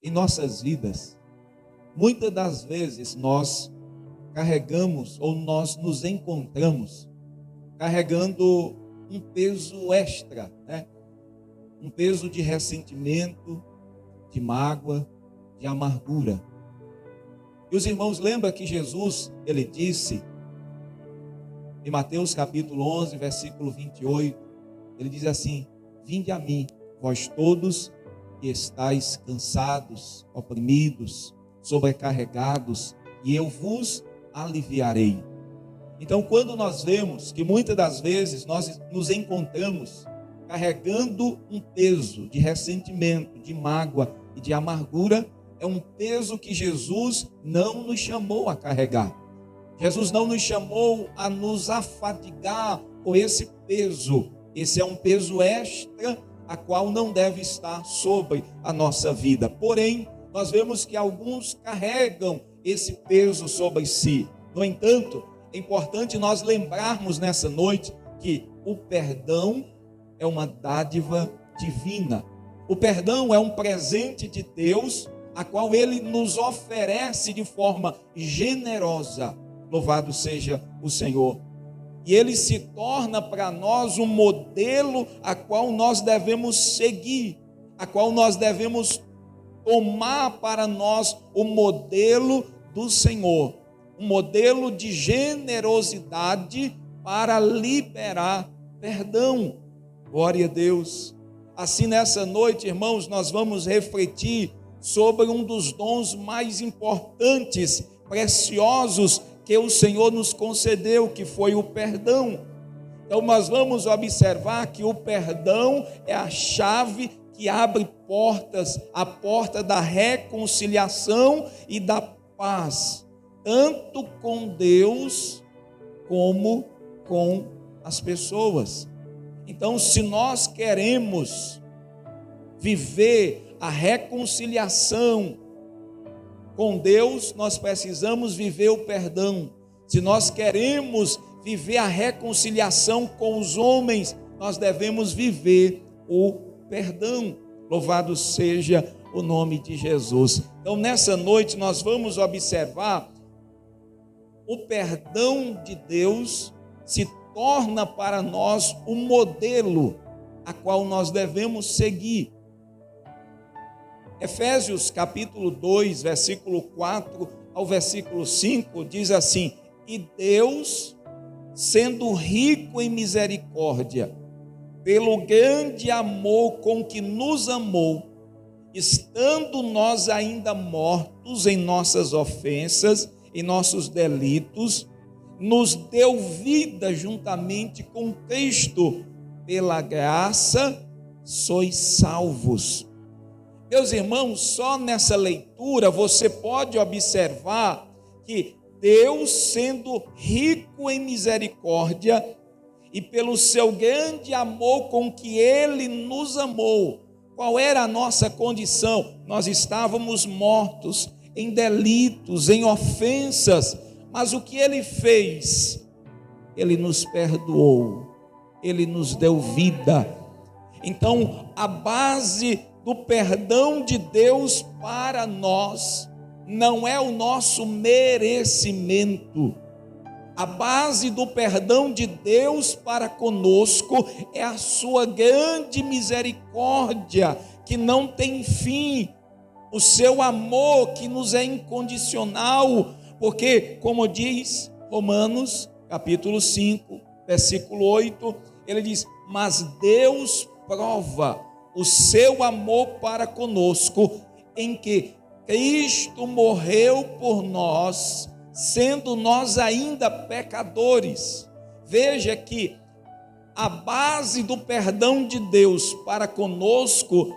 Em nossas vidas, muitas das vezes nós carregamos ou nós nos encontramos carregando um peso extra, né? Um peso de ressentimento, de mágoa, de amargura. E os irmãos lembram que Jesus, ele disse em Mateus capítulo 11, versículo 28, ele diz assim: vinde a mim, vós todos que estáis cansados, oprimidos, sobrecarregados, e eu vos aliviarei. Então, quando nós vemos que muitas das vezes nós nos encontramos carregando um peso de ressentimento, de mágoa e de amargura, é um peso que Jesus não nos chamou a carregar. Jesus não nos chamou a nos afadigar com esse peso. Esse é um peso extra, a qual não deve estar sobre a nossa vida. Porém, nós vemos que alguns carregam esse peso sobre si. No entanto, é importante nós lembrarmos nessa noite que o perdão é uma dádiva divina. O perdão é um presente de Deus, a qual Ele nos oferece de forma generosa. Louvado seja o Senhor. E Ele se torna para nós um modelo a qual nós devemos seguir, a qual nós devemos tomar para nós o modelo do Senhor, um modelo de generosidade para liberar perdão. Glória a Deus. Assim, nessa noite, irmãos, nós vamos refletir sobre um dos dons mais importantes, preciosos, que o Senhor nos concedeu, que foi o perdão. Então, nós vamos observar que o perdão é a chave que abre portas, a porta da reconciliação e da paz, tanto com Deus como com as pessoas. Então, se nós queremos viver a reconciliação com Deus, nós precisamos viver o perdão. Se nós queremos viver a reconciliação com os homens, nós devemos viver o perdão. Louvado seja o nome de Jesus. Então, nessa noite, nós vamos observar o perdão de Deus se torna para nós um modelo a qual nós devemos seguir. Efésios capítulo 2, versículo 4 ao versículo 5, diz assim: e Deus, sendo rico em misericórdia, pelo grande amor com que nos amou, estando nós ainda mortos em nossas ofensas, em nossos delitos, nos deu vida juntamente com Cristo, pela graça sois salvos. Meus irmãos, só nessa leitura você pode observar que Deus, sendo rico em misericórdia e pelo seu grande amor com que Ele nos amou, qual era a nossa condição? Nós estávamos mortos em delitos, em ofensas, mas o que Ele fez? Ele nos perdoou, Ele nos deu vida. Então, a base do perdão de Deus para nós não é o nosso merecimento. A base do perdão de Deus para conosco é a sua grande misericórdia, que não tem fim, o seu amor que nos é incondicional, porque, como diz Romanos capítulo 5, versículo 8, ele diz: mas Deus prova o seu amor para conosco, em que Cristo morreu por nós, sendo nós ainda pecadores. Veja que a base do perdão de Deus para conosco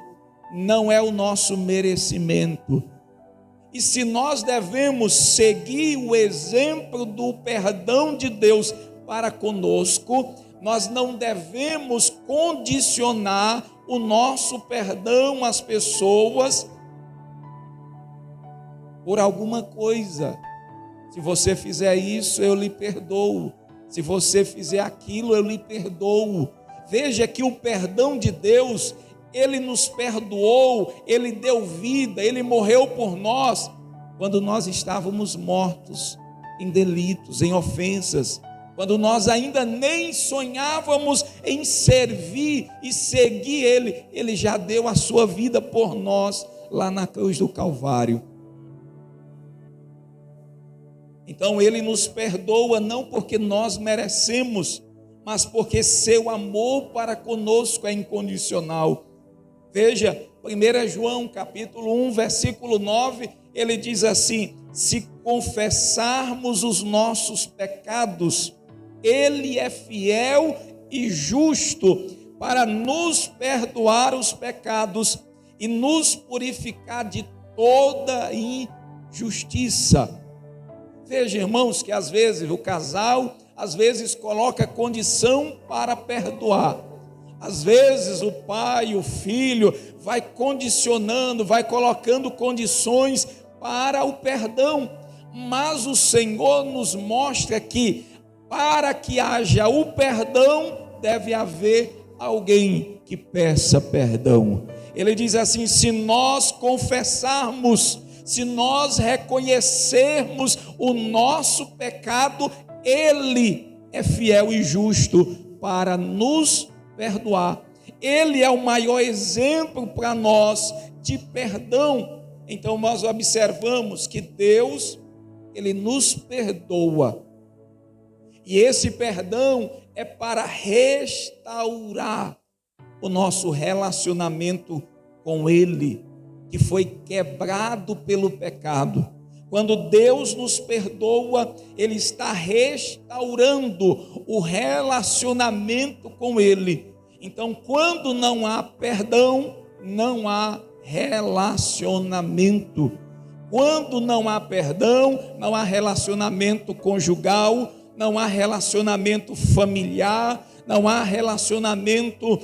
não é o nosso merecimento. E se nós devemos seguir o exemplo do perdão de Deus para conosco, nós não devemos condicionar o nosso perdão às pessoas por alguma coisa. Se você fizer isso, eu lhe perdoo. Se você fizer aquilo, eu lhe perdoo. Veja que o perdão de Deus, Ele nos perdoou, Ele deu vida, Ele morreu por nós, quando nós estávamos mortos em delitos, em ofensas, quando nós ainda nem sonhávamos em servir e seguir Ele, Ele já deu a sua vida por nós, lá na cruz do Calvário. Então Ele nos perdoa não porque nós merecemos, mas porque seu amor para conosco é incondicional. Veja, 1 João capítulo 1, versículo 9, ele diz assim: se confessarmos os nossos pecados, Ele é fiel e justo para nos perdoar os pecados e nos purificar de toda injustiça. Veja, irmãos, que às vezes o casal, às vezes coloca condição para perdoar. Às vezes o pai, o filho, vai condicionando, vai colocando condições para o perdão. Mas o Senhor nos mostra que para que haja o perdão, deve haver alguém que peça perdão. Ele diz assim: se nós confessarmos, se nós reconhecermos o nosso pecado, Ele é fiel e justo para nos perdoar. Ele é o maior exemplo para nós de perdão. Então nós observamos que Deus, Ele nos perdoa. E esse perdão é para restaurar o nosso relacionamento com Ele, que foi quebrado pelo pecado. Quando Deus nos perdoa, Ele está restaurando o relacionamento com Ele. Então, quando não há perdão, não há relacionamento. Quando não há perdão, não há relacionamento conjugal, não há relacionamento familiar, não há relacionamento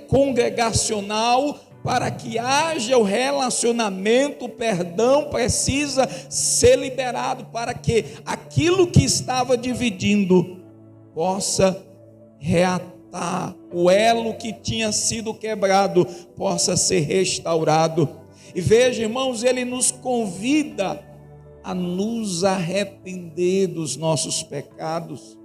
congregacional. Para que haja o relacionamento, o perdão precisa ser liberado, para que aquilo que estava dividindo possa reatar, o elo que tinha sido quebrado possa ser restaurado. E veja, irmãos, Ele nos convida a nos arrepender dos nossos pecados.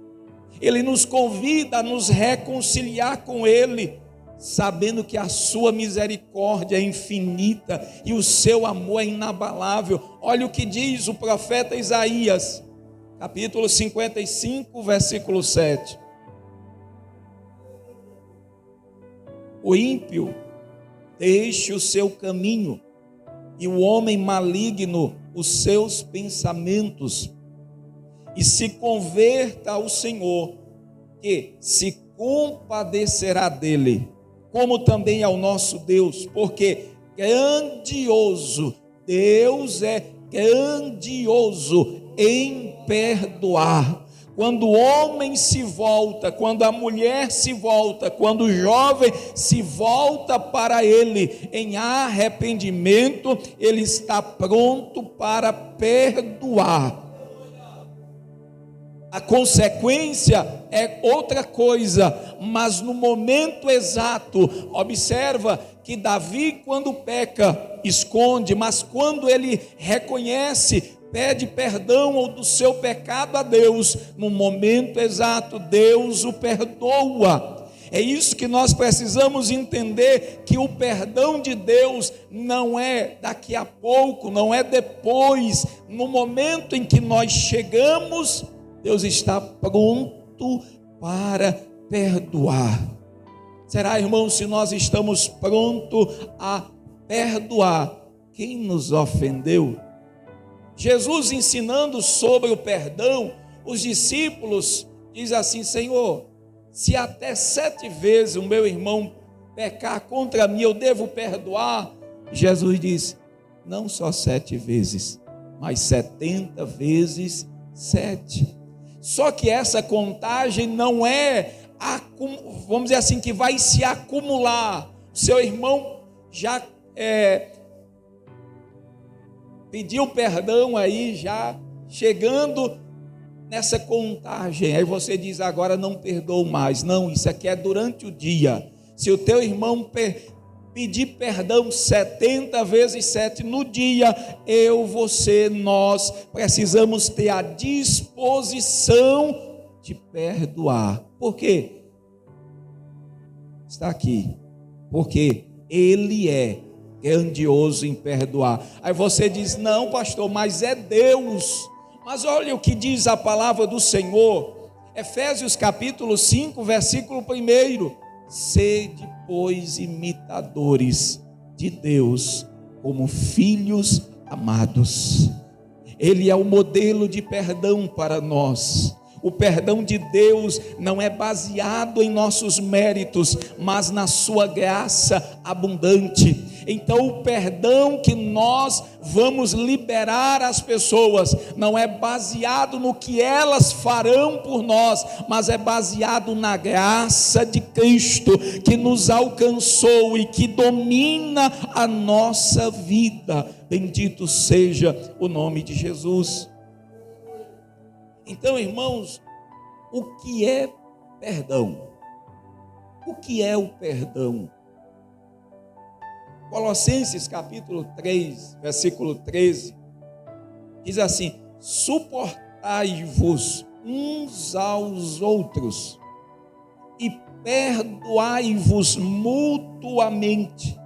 Ele nos convida a nos reconciliar com Ele, sabendo que a sua misericórdia é infinita e o seu amor é inabalável. Olha o que diz o profeta Isaías, capítulo 55, versículo 7. O ímpio deixe o seu caminho e o homem maligno os seus pensamentos, e se converta ao Senhor, que se compadecerá dele, como também ao nosso Deus, porque grandioso, Deus é grandioso em perdoar. Quando o homem se volta, quando a mulher se volta, quando o jovem se volta para Ele em arrependimento, Ele está pronto para perdoar. A consequência é outra coisa, mas no momento exato, observa que Davi, quando peca, esconde, mas quando ele reconhece, pede perdão do seu pecado a Deus, no momento exato, Deus o perdoa. É isso que nós precisamos entender, que o perdão de Deus não é daqui a pouco, não é depois, no momento em que nós chegamos, Deus está pronto para perdoar. Será, irmão, se nós estamos prontos a perdoar quem nos ofendeu? Jesus ensinando sobre o perdão, os discípulos dizem assim: Senhor, se até 7 vezes o meu irmão pecar contra mim, eu devo perdoar? Jesus disse: não só 7 vezes, mas 70 vezes 7. Só que essa contagem não é, vamos dizer assim, que vai se acumular. Seu irmão já pediu perdão aí, já chegando nessa contagem, aí você diz: agora não perdoo mais. Não, isso aqui é durante o dia. Se o teu irmão pedir perdão 70 vezes 7 no dia, eu, você, nós precisamos ter a disposição de perdoar. Por quê? Está aqui. Porque Ele é grandioso em perdoar. Aí você diz: não, pastor, mas é Deus. Mas olha o que diz a palavra do Senhor, Efésios capítulo 5, versículo 1: sede, pois, imitadores de Deus, como filhos amados. Ele é o modelo de perdão para nós. O perdão de Deus não é baseado em nossos méritos, mas na sua graça abundante. Então o perdão que nós vamos liberar às pessoas não é baseado no que elas farão por nós, mas é baseado na graça de Cristo que nos alcançou e que domina a nossa vida. Bendito seja o nome de Jesus. Então, irmãos, o que é perdão? O que é o perdão? Colossenses capítulo 3, versículo 13, diz assim: suportai-vos uns aos outros e perdoai-vos mutuamente.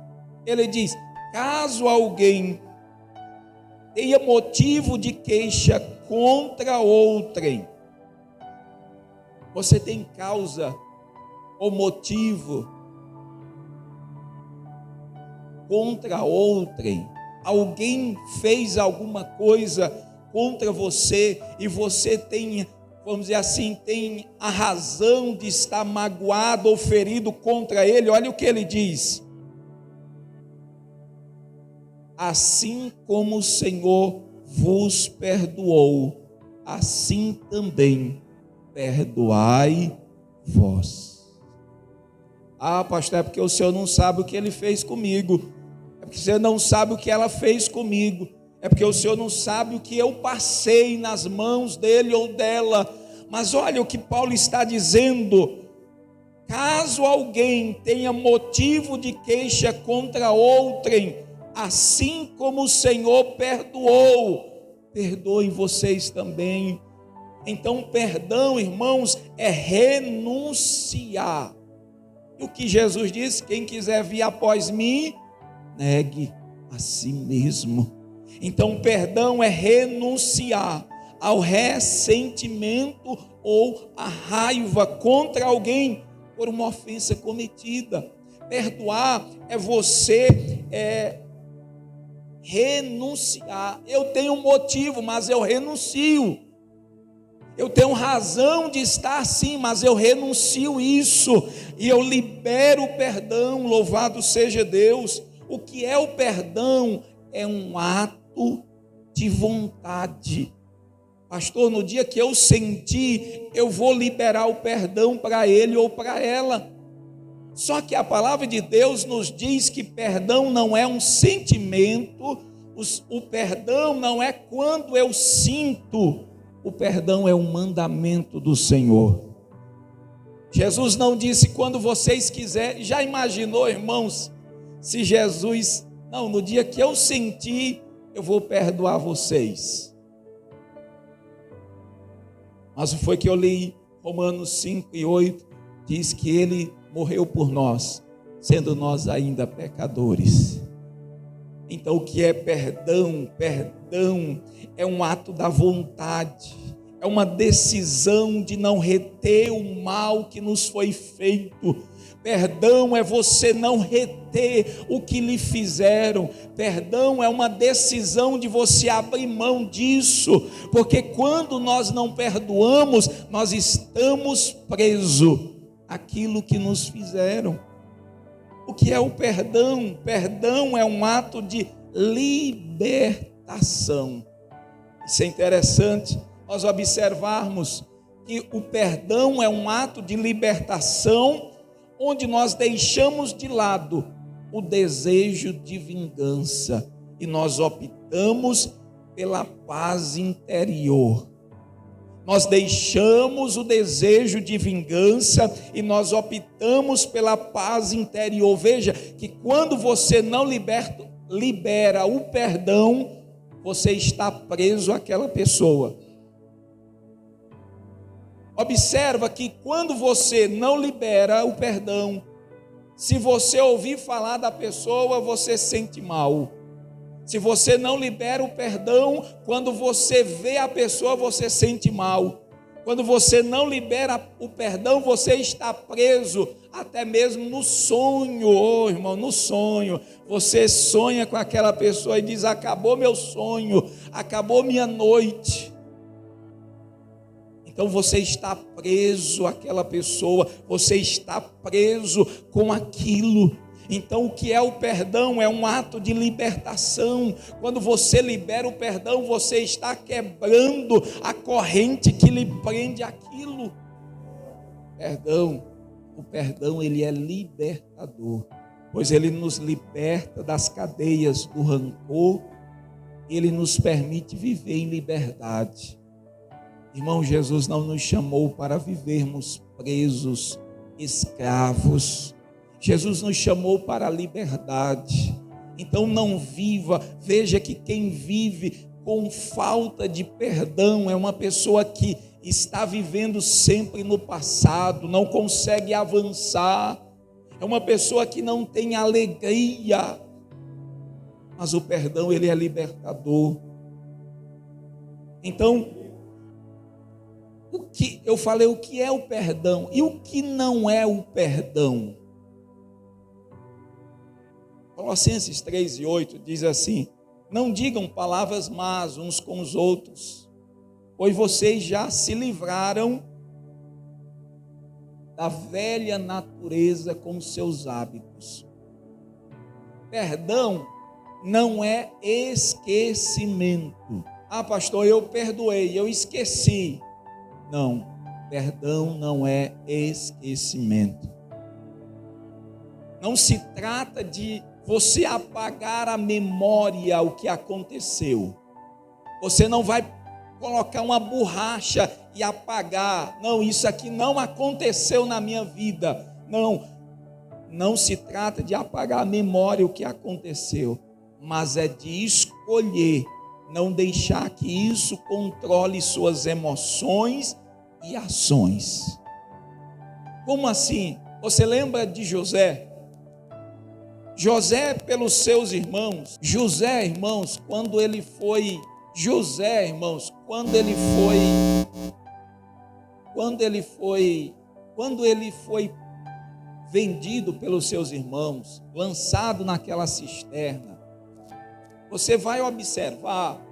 Ele diz: caso alguém tenha motivo de queixa contra outrem, você tem causa ou motivo contra outrem, alguém fez alguma coisa contra você e você tem, vamos dizer assim, tem a razão de estar magoado ou ferido contra ele. Olha o que ele diz: assim como o Senhor vos perdoou, assim também perdoai vós. Ah, pastor, é porque o senhor não sabe o que ele fez comigo, é porque você não sabe o que ela fez comigo, é porque o senhor não sabe o que eu passei nas mãos dele ou dela. Mas olha o que Paulo está dizendo: caso alguém tenha motivo de queixa contra outrem, assim como o Senhor perdoou, perdoem vocês também. Então, perdão, irmãos, é renunciar. E o que Jesus disse: quem quiser vir após mim, negue a si mesmo. Então, perdão é renunciar ao ressentimento ou à raiva contra alguém por uma ofensa cometida. Perdoar é você renunciar. Eu tenho um motivo, mas eu renuncio. Eu tenho razão de estar assim, mas eu renuncio isso e eu libero o perdão. Louvado seja Deus. O que é o perdão? É um ato de vontade. Pastor, no dia que eu sentir, eu vou liberar o perdão para ele ou para ela. Só que a palavra de Deus nos diz que perdão não é um sentimento, o perdão não é quando eu sinto, o perdão é um mandamento do Senhor. Jesus não disse quando vocês quiserem. Já imaginou, irmãos, se Jesus, não, no dia que eu sentir, eu vou perdoar vocês. Mas foi que eu li Romanos 5 e 8, diz que ele morreu por nós, sendo nós ainda pecadores. Então, o que é perdão? Perdão é um ato da vontade, é uma decisão de não reter o mal que nos foi feito. Perdão é você não reter o que lhe fizeram. Perdão é uma decisão de você abrir mão disso, porque quando nós não perdoamos, nós estamos presos àquilo que nos fizeram. O que é o perdão? Perdão é um ato de libertação. Isso é interessante nós observarmos que o perdão é um ato de libertação, onde nós deixamos de lado o desejo de vingança e nós optamos pela paz interior. Nós deixamos o desejo de vingança e nós optamos pela paz interior. Veja que quando você não libera o perdão, você está preso àquela pessoa. Observa que quando você não libera o perdão, se você ouvir falar da pessoa, você sente mal. Se você não libera o perdão, quando você vê a pessoa, você sente mal. Quando você não libera o perdão, você está preso, até mesmo no sonho, oh, irmão, no sonho. Você sonha com aquela pessoa e diz: acabou meu sonho, acabou minha noite. Então você está preso àquela pessoa, você está preso com aquilo. Então o que é o perdão? É um ato de libertação. Quando você libera o perdão, você está quebrando a corrente que lhe prende aquilo. O perdão ele é libertador, pois ele nos liberta das cadeias do rancor, ele nos permite viver em liberdade. Irmão, Jesus não nos chamou para vivermos presos, escravos. Jesus nos chamou para a liberdade. Então não viva, veja que quem vive com falta de perdão é uma pessoa que está vivendo sempre no passado, não consegue avançar, é uma pessoa que não tem alegria. Mas o perdão ele é libertador. Então, o que é o perdão e o que não é o perdão? Colossenses 3:8 diz assim: não digam palavras más uns com os outros, pois vocês já se livraram da velha natureza com seus hábitos. Perdão não é esquecimento. Ah, pastor, eu perdoei, eu esqueci. Não, perdão não é esquecimento. Não se trata de você apagar a memória o que aconteceu. Você não vai colocar uma borracha e apagar. Não, isso aqui não aconteceu na minha vida. Não se trata de apagar a memória o que aconteceu, mas é de escolher não deixar que isso controle suas emoções e ações. Como assim? Você lembra de José? José pelos seus irmãos, José, irmãos, quando ele foi vendido pelos seus irmãos, lançado naquela cisterna, você vai observar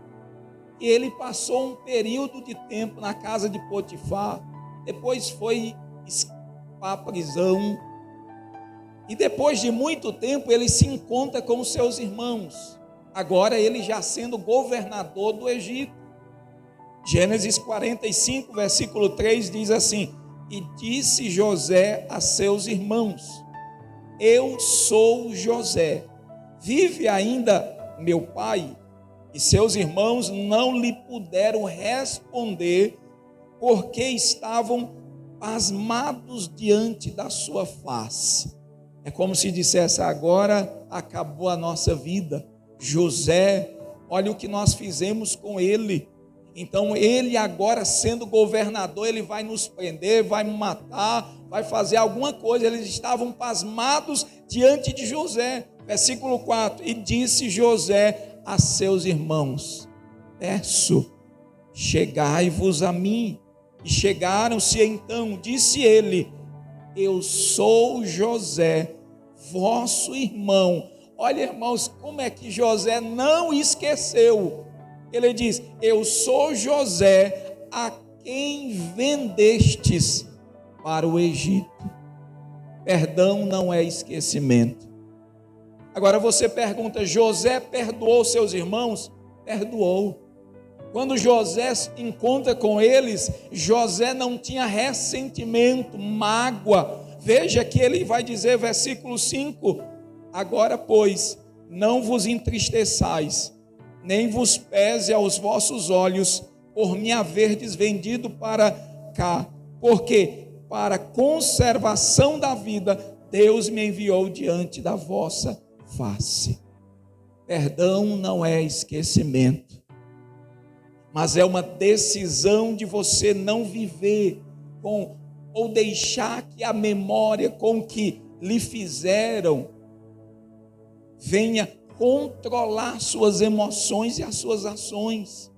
que ele passou um período de tempo na casa de Potifar, depois foi para a prisão, e depois de muito tempo ele se encontra com os seus irmãos, agora ele já sendo governador do Egito. Gênesis 45, versículo 3 diz assim: e disse José a seus irmãos: eu sou José, vive ainda meu pai? E seus irmãos não lhe puderam responder, porque estavam pasmados diante da sua face. É como se dissesse: agora acabou a nossa vida. José, olha o que nós fizemos com ele. Então ele agora sendo governador, ele vai nos prender, vai me matar, vai fazer alguma coisa. Eles estavam pasmados diante de José. Versículo 4, e disse José a seus irmãos: peço, chegai-vos a mim. E chegaram-se então, disse ele: eu sou José, vosso irmão. Olha, irmãos, como é que José não esqueceu. Ele diz: eu sou José, a quem vendestes para o Egito. Perdão não é esquecimento. Agora você pergunta: José perdoou seus irmãos? Perdoou. Quando José se encontra com eles, José não tinha ressentimento, mágoa. Veja que ele vai dizer, versículo 5: agora, pois, não vos entristeçais, nem vos pese aos vossos olhos por me haverdes vendido para cá, porque para conservação da vida Deus me enviou diante da vossa face. Perdão não é esquecimento, mas é uma decisão de você não viver com, ou deixar que a memória com que lhe fizeram venha controlar suas emoções e as suas ações.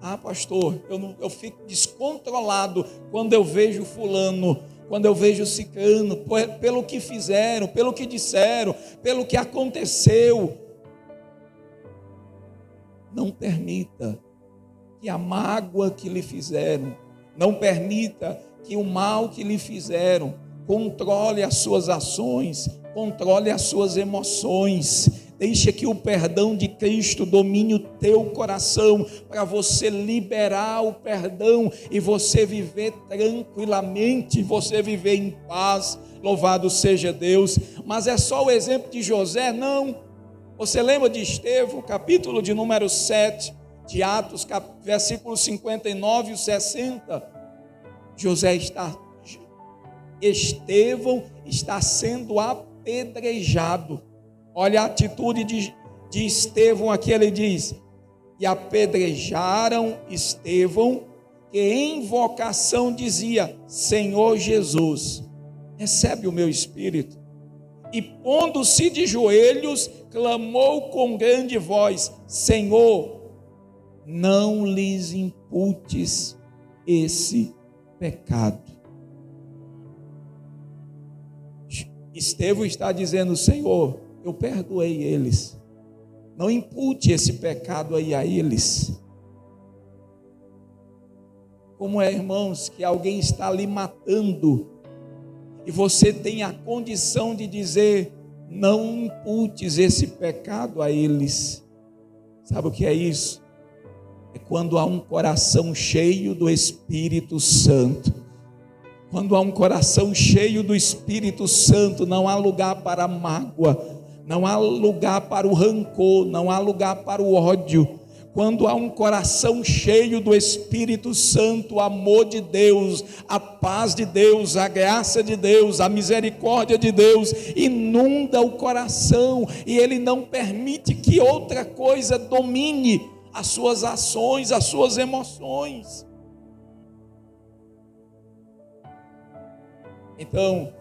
Ah, pastor, eu fico descontrolado quando eu vejo fulano, quando eu vejo ciclano, pelo que fizeram, pelo que disseram, pelo que aconteceu. Não permita que a mágoa que lhe fizeram, não permita que o mal que lhe fizeram controle as suas ações, controle as suas emoções. Deixa que o perdão de Cristo domine o teu coração, para você liberar o perdão e você viver tranquilamente, você viver em paz. Louvado seja Deus. Mas é só o exemplo de José? Não. Você lembra de Estevão, capítulo de número 7 de Atos, versículos 59 e 60? Estevão está sendo apedrejado. Olha a atitude de Estevão aqui, ele diz: e apedrejaram Estevão, que em invocação dizia: Senhor Jesus, recebe o meu espírito. E pondo-se de joelhos, clamou com grande voz: Senhor, não lhes imputes esse pecado. Estevão está dizendo: Senhor, eu perdoei eles, não impute esse pecado aí a eles. Como é, irmãos, que alguém está ali matando e você tem a condição de dizer: não imputes esse pecado a eles? Sabe o que é isso? É quando há um coração cheio do Espírito Santo. Quando há um coração cheio do Espírito Santo, não há lugar para a mágoa, não há lugar para o rancor, não há lugar para o ódio. Quando há um coração cheio do Espírito Santo, o amor de Deus, a paz de Deus, a graça de Deus, a misericórdia de Deus inunda o coração, e ele não permite que outra coisa domine as suas ações, as suas emoções. Então,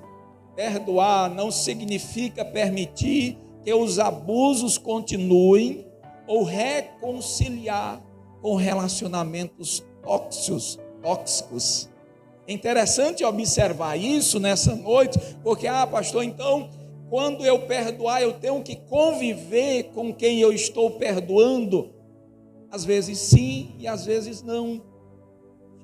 perdoar não significa permitir que os abusos continuem ou reconciliar com relacionamentos tóxicos. É interessante observar isso nessa noite, porque, pastor, então, quando eu perdoar, eu tenho que conviver com quem eu estou perdoando? Às vezes sim e às vezes não.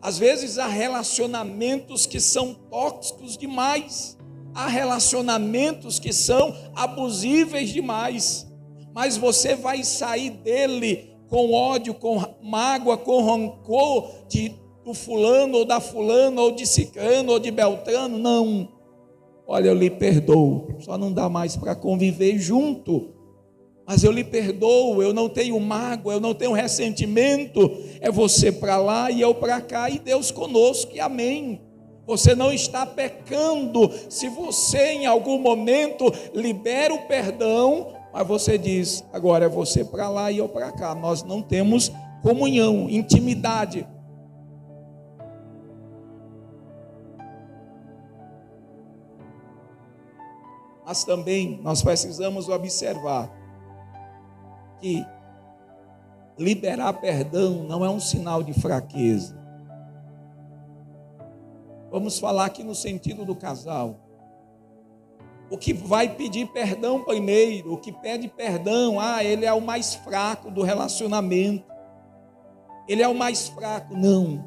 Às vezes há relacionamentos que são tóxicos demais, há relacionamentos que são abusíveis demais, mas você vai sair dele com ódio, com mágoa, com rancor do fulano ou da fulana, ou de ciclano ou de beltrano. Não, olha, eu lhe perdoo, só não dá mais para conviver junto, mas eu lhe perdoo, eu não tenho mágoa, eu não tenho ressentimento. É você para lá e eu para cá, e Deus conosco, e amém. Você não está pecando se você em algum momento libera o perdão, mas você diz: agora é você para lá e eu para cá. Nós não temos comunhão, intimidade. Mas também nós precisamos observar que liberar perdão não é um sinal de fraqueza. Vamos falar aqui no sentido do casal. O que vai pedir perdão primeiro, o que pede perdão, ele é o mais fraco do relacionamento. Ele é o mais fraco. Não.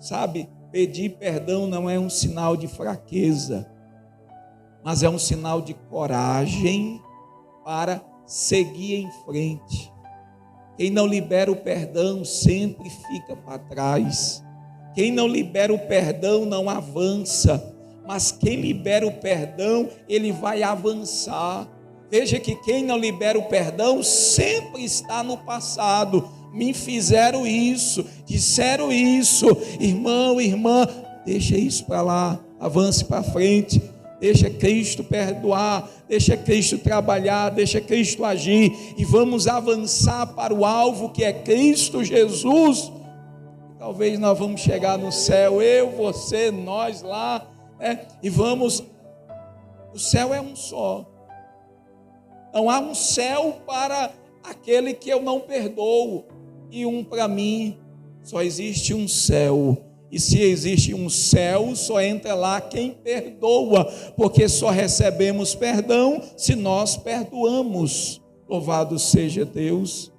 Sabe, pedir perdão não é um sinal de fraqueza, mas é um sinal de coragem para seguir em frente. Quem não libera o perdão sempre fica para trás. Quem não libera o perdão não avança, mas quem libera o perdão, ele vai avançar. Veja que quem não libera o perdão sempre está no passado, me fizeram isso, disseram isso, irmão, irmã, deixa isso para lá, avance para frente, deixa Cristo perdoar, deixa Cristo trabalhar, deixa Cristo agir, e vamos avançar para o alvo que é Cristo Jesus. Talvez nós vamos chegar no céu, eu, você, nós lá, e vamos, o céu é um só, não há um céu para aquele que eu não perdoo, e um para mim, só existe um céu. E se existe um céu, só entra lá quem perdoa, porque só recebemos perdão se nós perdoamos. Louvado seja Deus.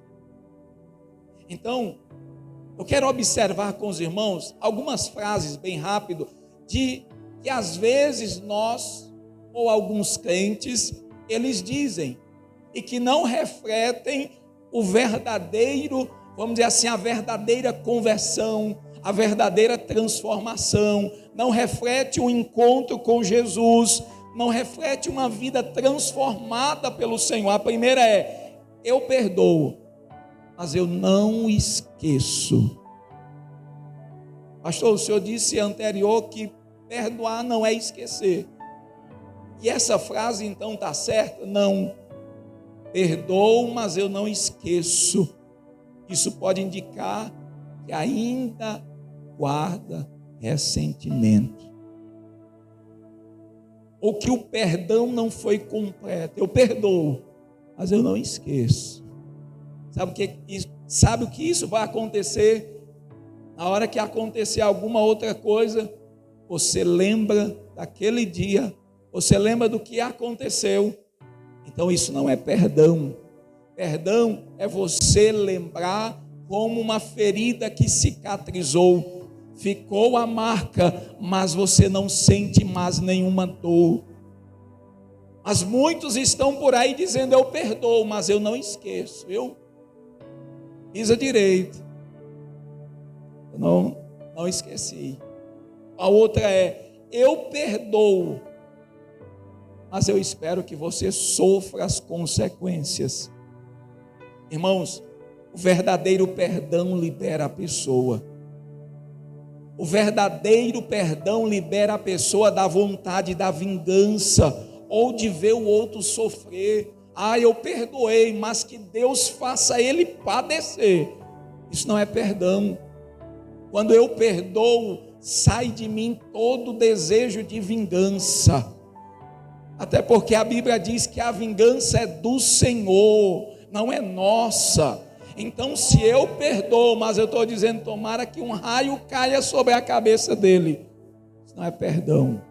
Então, eu quero observar com os irmãos algumas frases bem rápido, de que às vezes nós, ou alguns crentes, eles dizem, e que não refletem o verdadeiro, vamos dizer assim, a verdadeira conversão, a verdadeira transformação, não reflete o encontro com Jesus, não reflete uma vida transformada pelo Senhor. A primeira é, eu perdoo, mas eu não esqueço. Pastor, o senhor disse anterior que perdoar não é esquecer. E essa frase então está certa? Não. Perdoo, mas eu não esqueço. Isso pode indicar que ainda guarda ressentimento, ou que o perdão não foi completo. Eu perdoo, mas eu não esqueço. Sabe o que isso vai acontecer? Na hora que acontecer alguma outra coisa, você lembra daquele dia, você lembra do que aconteceu. Então isso não é perdão. Perdão é você lembrar como uma ferida que cicatrizou, ficou a marca, mas você não sente mais nenhuma dor. Mas muitos estão por aí dizendo, eu perdoo, mas eu não esqueço, eu pisa direito, eu não esqueci. A outra é, eu perdoo, mas eu espero que você sofra as consequências. Irmãos, o verdadeiro perdão libera a pessoa. O verdadeiro perdão libera a pessoa da vontade da vingança, ou de ver o outro sofrer. Eu perdoei, mas que Deus faça ele padecer. Isso não é perdão. Quando eu perdoo, sai de mim todo desejo de vingança. Até porque a Bíblia diz que a vingança é do Senhor, não é nossa. Então, se eu perdoo, mas eu estou dizendo, tomara que um raio caia sobre a cabeça dele, isso não é perdão.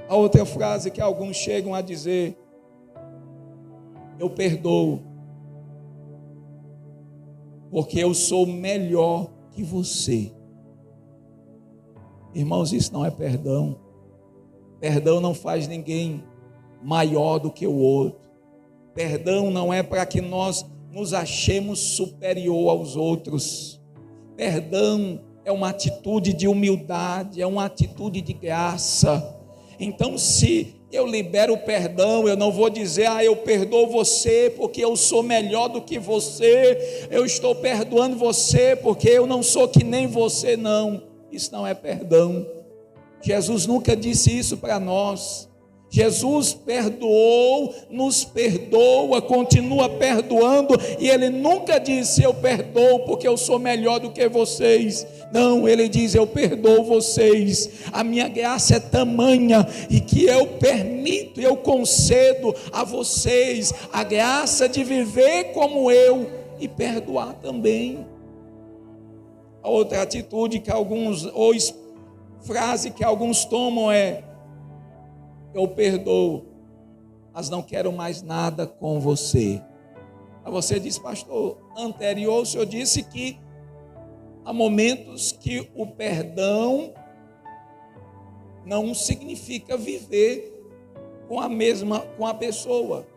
A outra frase que alguns chegam a dizer, eu perdoo, porque eu sou melhor que você. Irmãos, isso não é perdão. Perdão não faz ninguém maior do que o outro. Perdão não é para que nós nos achemos superior aos outros. Perdão é uma atitude de humildade, é uma atitude de graça. Então, se eu libero o perdão, eu não vou dizer, eu perdoo você porque eu sou melhor do que você, eu estou perdoando você porque eu não sou que nem você, não. Isso não é perdão. Jesus nunca disse isso para nós. Jesus perdoou, nos perdoa, continua perdoando, e Ele nunca disse, eu perdoo porque eu sou melhor do que vocês. Não, Ele diz, eu perdoo vocês, a minha graça é tamanha, e que eu permito, eu concedo a vocês a graça de viver como eu, e perdoar também. A outra atitude que alguns, ou frase que alguns tomam é, eu perdoo, mas não quero mais nada com você. Aí você diz, pastor, anterior o senhor disse que há momentos que o perdão não significa viver com a pessoa.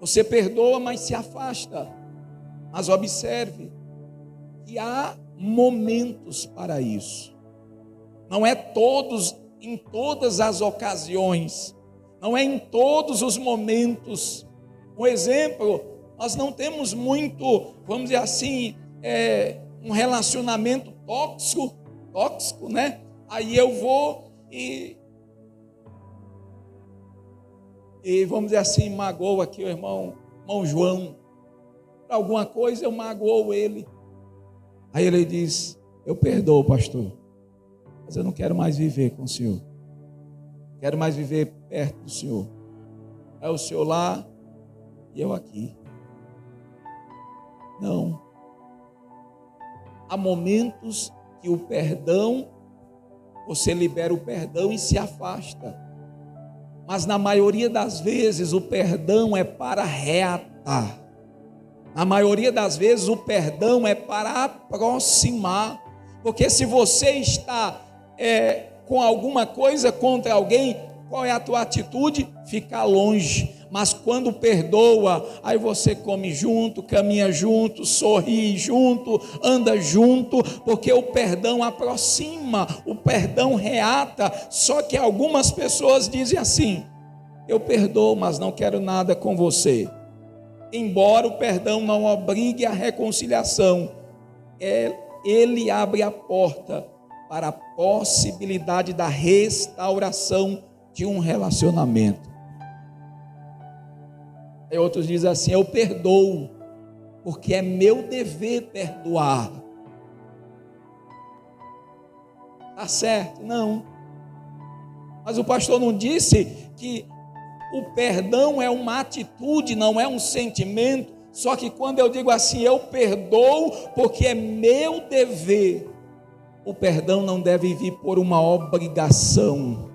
Você perdoa, mas se afasta. Mas observe que há momentos para isso. Não é em todas as ocasiões, não é em todos os momentos Um exemplo, nós não temos muito, vamos dizer assim, um relacionamento tóxico, né? Aí eu vou e vamos dizer assim, magoo aqui o irmão João. Para alguma coisa eu magoo ele. Aí ele diz: eu perdoo, pastor, mas eu não quero mais viver com o senhor. Quero mais viver perto do senhor. É o senhor lá e eu aqui. Não. Há momentos que o perdão, você libera o perdão e se afasta. Mas na maioria das vezes o perdão é para reatar. Na maioria das vezes o perdão é para aproximar. Porque se você está com alguma coisa contra alguém, qual é a tua atitude? Ficar longe. Mas quando perdoa, aí você come junto, caminha junto, sorri junto, anda junto, porque o perdão aproxima, o perdão reata. Só que algumas pessoas dizem assim: eu perdoo, mas não quero nada com você. Embora o perdão não obrigue a reconciliação, ele abre a porta para a possibilidade da restauração de um relacionamento. Aí outros dizem assim: eu perdoo, porque é meu dever perdoar. Está certo? Não. Mas o pastor não disse que o perdão é uma atitude, não é um sentimento. Só que quando eu digo assim, eu perdoo porque é meu dever, o perdão não deve vir por uma obrigação.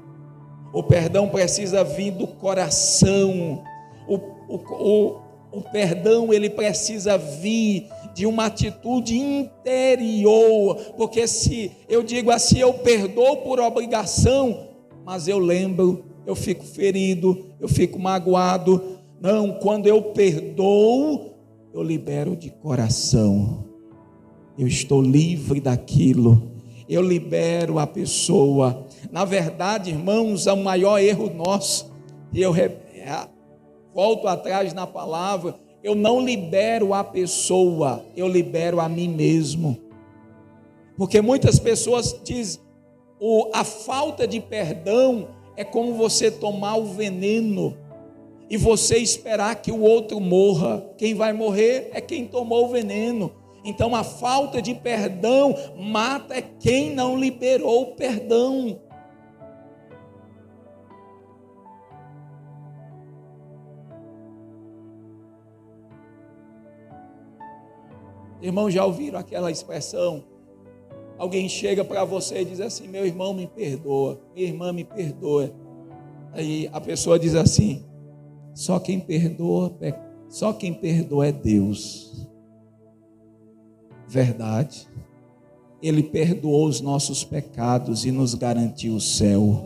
O perdão precisa vir do coração. O perdão, ele precisa vir de uma atitude interior. Porque se eu digo assim, eu perdoo por obrigação, mas eu lembro, eu fico ferido, eu fico magoado. Não, quando eu perdoo, eu libero de coração. Eu estou livre daquilo. Eu libero a pessoa. Na verdade, irmãos, é o maior erro nosso. E eu volto atrás na palavra. Eu não libero a pessoa, eu libero a mim mesmo. Porque muitas pessoas dizem, a falta de perdão é como você tomar o veneno e você esperar que o outro morra. Quem vai morrer é quem tomou o veneno. Então a falta de perdão mata quem não liberou o perdão. Irmãos, já ouviram aquela expressão? Alguém chega para você e diz assim: meu irmão me perdoa, minha irmã me perdoa. Aí a pessoa diz assim: só quem perdoa é Deus. Verdade. Ele perdoou os nossos pecados e nos garantiu o céu.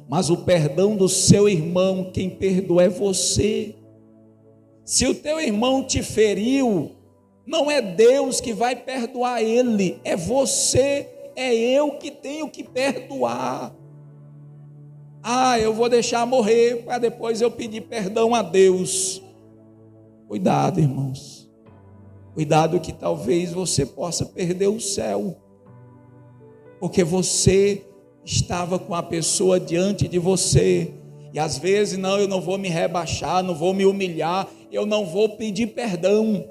Mas o perdão do seu irmão, quem perdoa é você. Se o teu irmão te feriu, não é Deus que vai perdoar ele, é você, é eu que tenho que perdoar. Eu vou deixar morrer para depois eu pedir perdão a Deus. Cuidado, irmãos. Cuidado que talvez você possa perder o céu. Porque você estava com a pessoa diante de você. E às vezes, não, eu não vou me rebaixar, não vou me humilhar, eu não vou pedir perdão.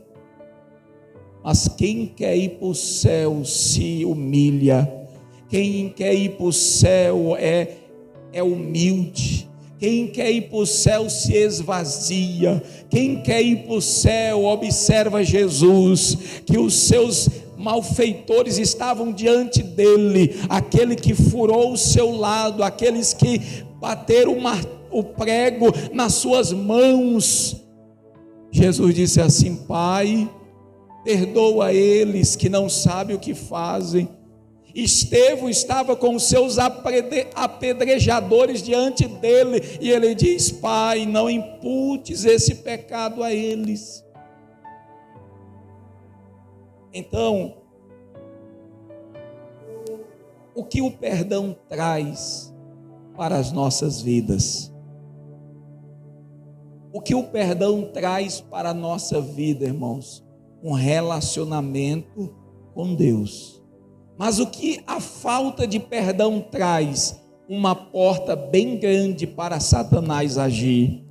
Mas quem quer ir para o céu se humilha. Quem quer ir para o céu é humilde. Quem quer ir para o céu se esvazia. Quem quer ir para o céu observa Jesus, que os seus malfeitores estavam diante dele, aquele que furou o seu lado, aqueles que bateram o prego nas suas mãos. Jesus disse assim: Pai, perdoa eles que não sabem o que fazem. Estevão estava com os seus apedrejadores diante dele, e ele diz: Pai, não imputes esse pecado a eles. Então, o que o perdão traz para as nossas vidas? O que o perdão traz para a nossa vida, irmãos? Um relacionamento com Deus. Mas o que a falta de perdão traz? Uma porta bem grande para Satanás agir.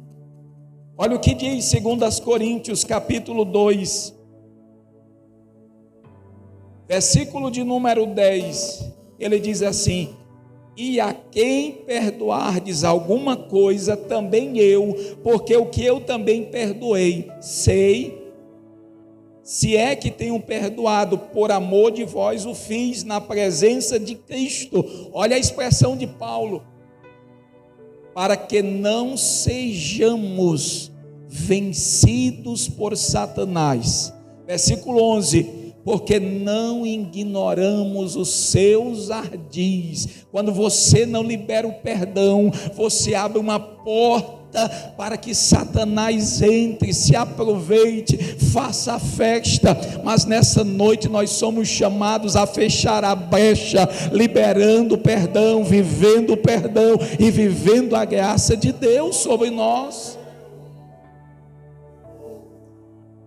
Olha o que diz 2 Coríntios capítulo 2, versículo de número 10. Ele diz assim: e a quem perdoardes alguma coisa, também eu, porque o que eu também perdoei, sei, se é que tenho perdoado, por amor de vós o fiz na presença de Cristo. Olha a expressão de Paulo: para que não sejamos vencidos por Satanás. Versículo 11: porque não ignoramos os seus ardis. Quando você não libera o perdão, você abre uma porta para que Satanás entre, se aproveite, faça a festa. Mas nessa noite nós somos chamados a fechar a brecha, liberando o perdão, vivendo o perdão e vivendo a graça de Deus sobre nós.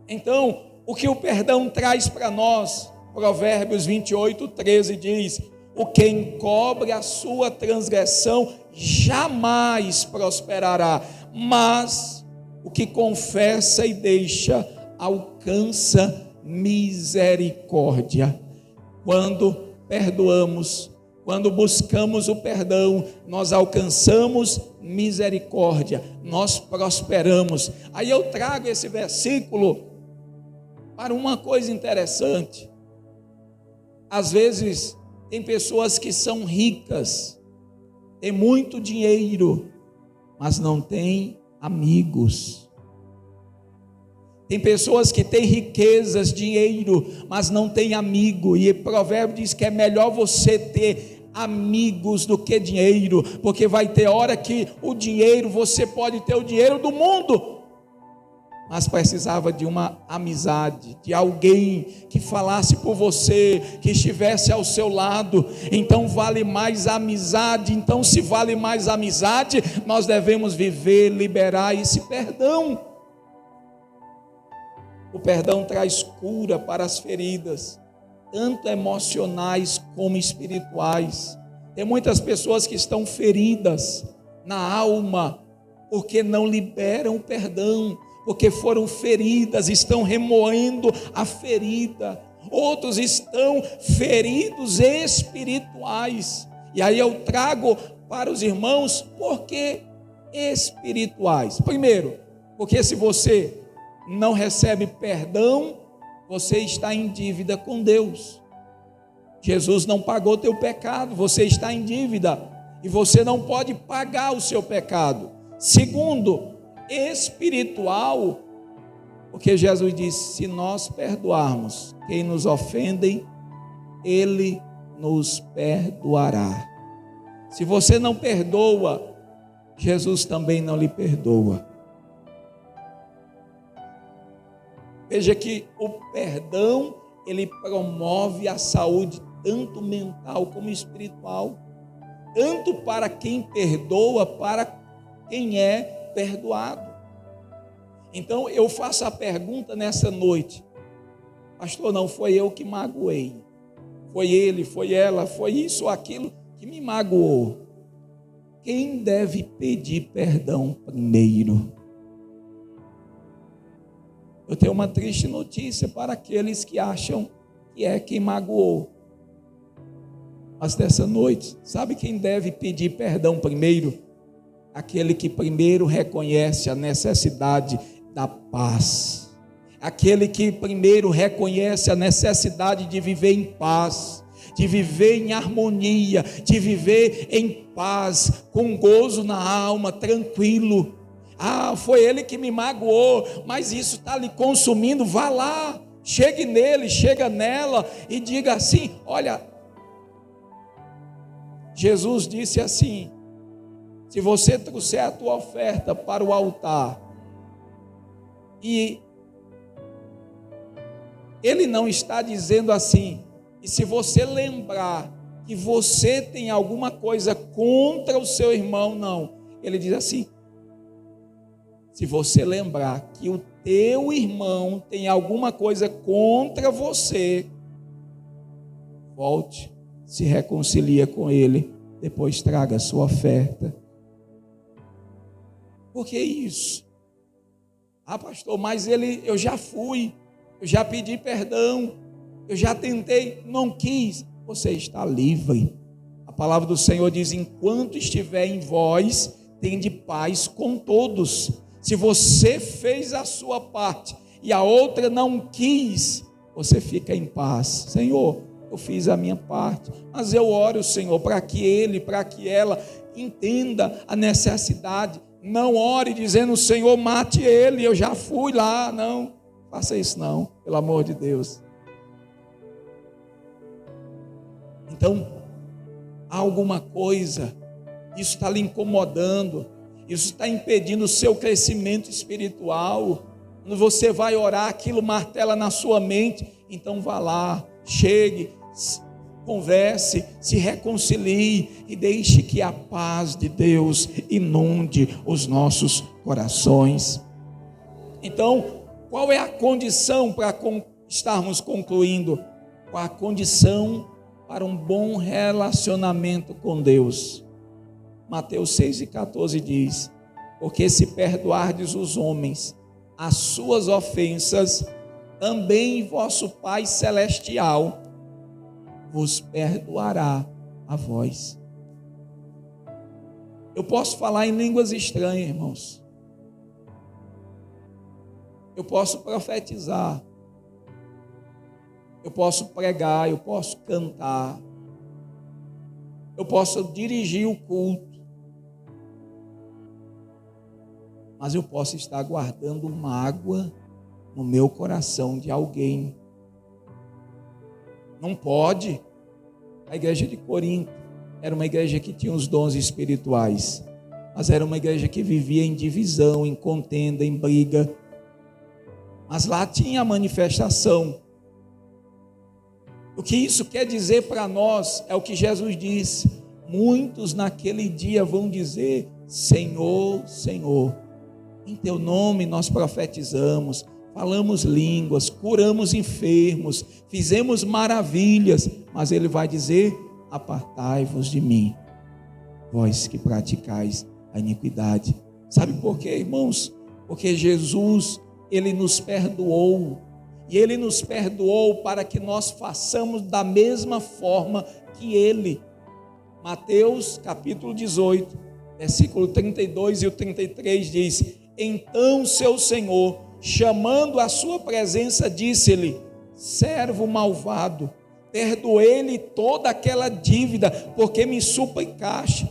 Então, o que o perdão traz para nós? Provérbios 28, 13 diz: o que encobre a sua transgressão jamais prosperará, mas o que confessa e deixa alcança misericórdia. Quando perdoamos, quando buscamos o perdão, nós alcançamos misericórdia, nós prosperamos. Aí eu trago esse versículo para uma coisa interessante. Às vezes tem pessoas que são ricas, têm muito dinheiro, mas não têm amigos. Tem pessoas que têm riquezas, dinheiro, mas não têm amigo. E o provérbio diz que é melhor você ter amigos do que dinheiro, porque vai ter hora que o dinheiro, você pode ter o dinheiro do mundo, mas precisava de uma amizade, de alguém que falasse por você, que estivesse ao seu lado. Então vale mais a amizade. Então, se vale mais a amizade, nós devemos viver, liberar esse perdão. O perdão traz cura para as feridas, tanto emocionais como espirituais. Tem muitas pessoas que estão feridas na alma, porque não liberam o perdão, porque foram feridas, estão remoendo a ferida. Outros estão feridos espirituais. E aí eu trago para os irmãos, por que espirituais? Primeiro, porque se você não recebe perdão, você está em dívida com Deus. Jesus não pagou teu pecado, você está em dívida e você não pode pagar o seu pecado. Segundo, espiritual, porque Jesus disse: se nós perdoarmos quem nos ofendem, Ele nos perdoará. Se você não perdoa, Jesus também não lhe perdoa. Veja que o perdão, ele promove a saúde tanto mental como espiritual, tanto para quem perdoa, para quem é perdoado. Então eu faço a pergunta nessa noite: pastor, não foi eu que magoei, foi ele, foi ela, foi isso ou aquilo que me magoou. Quem deve pedir perdão primeiro? Eu tenho uma triste notícia para aqueles que acham que é quem magoou. Mas dessa noite, sabe quem deve pedir perdão primeiro? Aquele que primeiro reconhece a necessidade da paz. Aquele que primeiro reconhece a necessidade de viver em paz, de viver em harmonia, de viver em paz, com gozo na alma, tranquilo. Ah, foi ele que me magoou, mas isso está lhe consumindo. Vá lá, chegue nele, chega nela e diga assim: olha, Jesus disse assim: se você trouxer a tua oferta para o altar e ele não está dizendo assim, e se você lembrar que você tem alguma coisa contra o seu irmão, não, ele diz assim: Se você lembrar que o teu irmão tem alguma coisa contra você, volte, se reconcilia com ele, depois traga a sua oferta. Por que isso? Ah, pastor, mas eu já fui, eu já pedi perdão, eu já tentei, não quis. Você está livre. A palavra do Senhor diz: enquanto estiver em vós, tende paz com todos. Se você fez a sua parte e a outra não quis, você fica em paz. Senhor, eu fiz a minha parte, mas eu oro, Senhor, para que ele, para que ela entenda a necessidade. Não ore dizendo: Senhor, mate ele, eu já fui lá. Não, faça isso não, pelo amor de Deus. Então, há alguma coisa, isso está lhe incomodando, isso está impedindo o seu crescimento espiritual. Quando você vai orar, aquilo martela na sua mente. Então vá lá, chegue, converse, se reconcilie e deixe que a paz de Deus inunde os nossos corações. Então, qual é a condição para estarmos concluindo? Qual a condição para um bom relacionamento com Deus? Mateus 6,14 diz: porque se perdoardes os homens as suas ofensas, também vosso Pai Celestial vos perdoará a vós. Eu posso falar em línguas estranhas, irmãos. Eu posso profetizar. Eu posso pregar, eu posso cantar. Eu posso dirigir o culto. Mas eu posso estar guardando mágoa no meu coração de alguém. Não pode. A igreja de Corinto era uma igreja que tinha os dons espirituais, mas era uma igreja que vivia em divisão, em contenda, em briga. Mas lá tinha a manifestação. O que isso quer dizer para nós é o que Jesus disse: muitos naquele dia vão dizer: Senhor, Senhor, em teu nome nós profetizamos, falamos línguas, curamos enfermos, fizemos maravilhas. Mas ele vai dizer: apartai-vos de mim, vós que praticais a iniquidade. Sabe por quê, irmãos? Porque Jesus, ele nos perdoou, e ele nos perdoou para que nós façamos da mesma forma que ele. Mateus capítulo 18, versículo 32 e o 33 diz: então seu Senhor, chamando à sua presença, disse-lhe: servo malvado, perdoei-lhe toda aquela dívida, porque me suplicaste.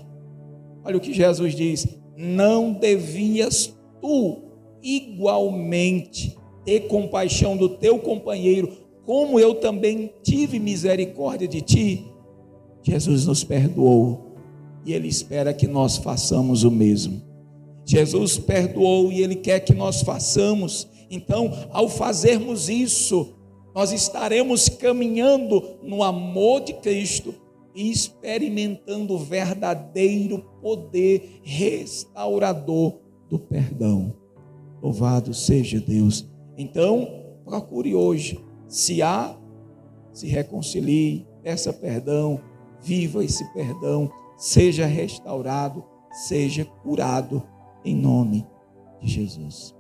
Olha o que Jesus diz: não devias tu igualmente ter compaixão do teu companheiro, como eu também tive misericórdia de ti? Jesus nos perdoou e ele espera que nós façamos o mesmo. Jesus perdoou e ele quer que nós façamos. Então, ao fazermos isso, nós estaremos caminhando no amor de Cristo e experimentando o verdadeiro poder restaurador do perdão. Louvado seja Deus. Então, procure hoje, se reconcilie, peça perdão, viva esse perdão, seja restaurado, seja curado, em nome de Jesus.